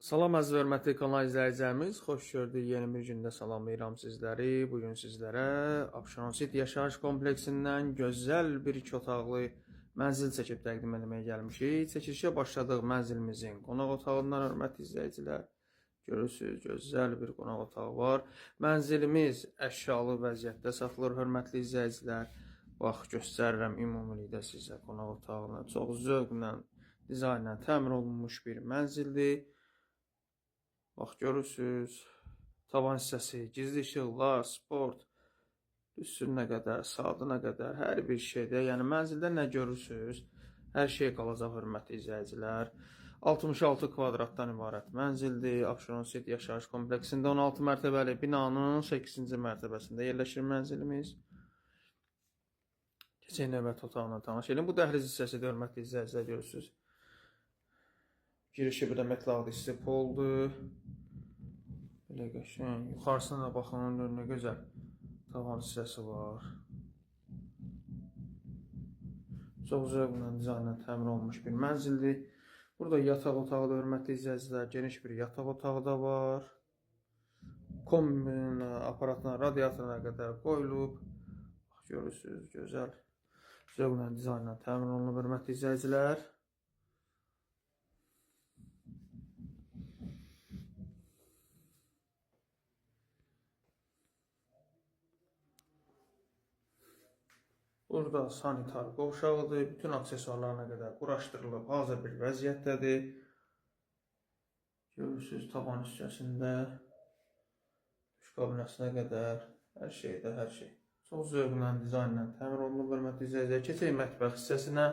Salam əziz və hörmətli kanal izləyicilərimiz, xoş gördük. Yeni bir gündə salamlayıram sizləri. Bugün sizlərə Abşeron City yaşayış kompleksindən gözəl bir 2 otaqlı mənzil çəkib təqdim etməyə gəlmişik. Çəkilişə başladıq mənzilimizin qonaq otağından hörmətli izləyicilər. Görürsünüz, gözəl bir qonaq otağı var. Mənzilimiz əşyalı vəziyyətdə saxlanılır hörmətli izləyicilər. Bax, göstərirəm ümumilikdə sizə qonaq otağını. Çox zövqlə, dizaynla təmir olunmuş bir mənzildir. Bax, görürsünüz, tavan hissəsi, gizli işıqlar, sport, üstünə qədər, saatına qədər, hər bir şeydə, yəni mənzildə nə görürsünüz, hər şey qalacaq hörmətli izləyicilər. 66 kvadratdan ibarət mənzildir. Abşeron City yaşayış kompleksində 16 mərtəbəli binanın 8-ci mərtəbəsində yerləşir mənzilimiz. Keçək növbəti otağına tanış edin. Bu dəhliz hissəsidir hörmətli izləyicilər, görürsünüz. Girişi bir də metal disli poldur. Belə qəşəng. Yuxarısına da baxın, nə gözəl tavan hissəsi var. Çox zövqlə, dizaynla təmir olunmuş bir mənzildir. Burada yataq otağı da hörmətli izləyicilər, geniş bir yataq otağı da var. Kombin aparatına, radiatoruna qədər qoyulub. Bax, görürsünüz, gözəl. Zövqlə, dizaynla təmir olunub hörmətli izləyicilər. Burada sanitar qovşağıdır. Bütün aksesuarlarına qədər quraşdırılıb, hazır bir vəziyyətdədir. Görürsünüz, tavan hissəsində, duş kabinəsinə qədər, hər şeydə, hər şey. Çox zövqlə, dizaynla təmir olunub hörmətli izləyicilər. Keçək mətbəx hissəsinə.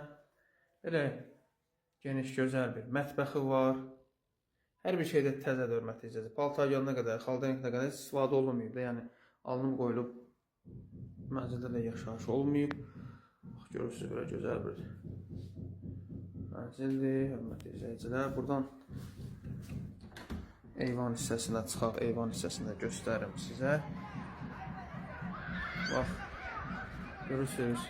Elə geniş, gözəl bir mətbəxi var. Hər bir şeydə təzədir hörmətli izləyicilər. Paltaryanına qədər, xaldaniklə qədər istifadə olunmayıb da, yəni alınıb qoyulub. Mənzildə də yaşayış olmayıb. Bax, görürsünüz, belə gözəl bir mənzildir, hörmətli izləyicilər. Buradan eyvan hissəsinə çıxaq, eyvan hissəsində göstərim sizə. Bax, görürsünüz,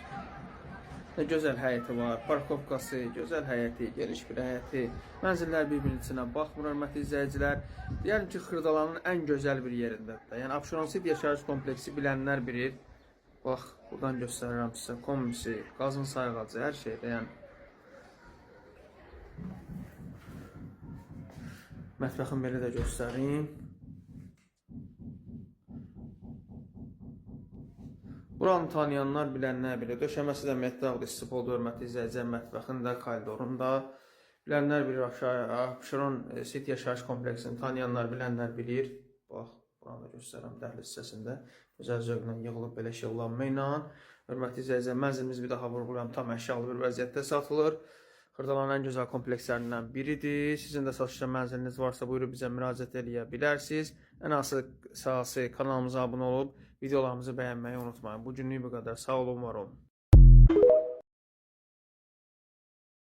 nə gözəl həyəti var, parkovkası, gözəl həyəti, geniş bir həyəti. Mənzillər bir-birinin içinə baxmır, hörmətli izləyicilər. Deyəlim ki, Xırdalanın ən gözəl bir yerindədir. Yəni, Abşeron City yaşayış kompleksi bilənlər bilir. Bax, buradan göstərirəm sizə, kombisi, qazın sayğacı, hər şeydə, yəni. Mətbəxin belə də göstərim. Buranı tanıyanlar, bilənlər bilir. Döşəməsi də metal disli poldur, hörmətli izləyicilər, mətbəxin də koridorunda. Bilənlər bilir, Abşeron City yaşayış kompleksini tanıyanlar, bilənlər bilir. Bax, buranı da göstərirəm dəhliz hissəsində. Gözəl zövqlə yığılıb belə işıqlanma ilə. Hörmətli izləyicilər, mənzilimiz bir daha vurğulayam, tam əşyalı bir vəziyyətdə satılır. Xırdalanın ən gözəl komplekslərindən biridir. Sizin də satışda mənziliniz varsa buyurub bizə müraciət edə bilərsiniz. Ən asası kanalımıza abunə olub videolarımızı bəyənməyi unutmayın. Bu günlük bu qədər. Sağ olun, var olun.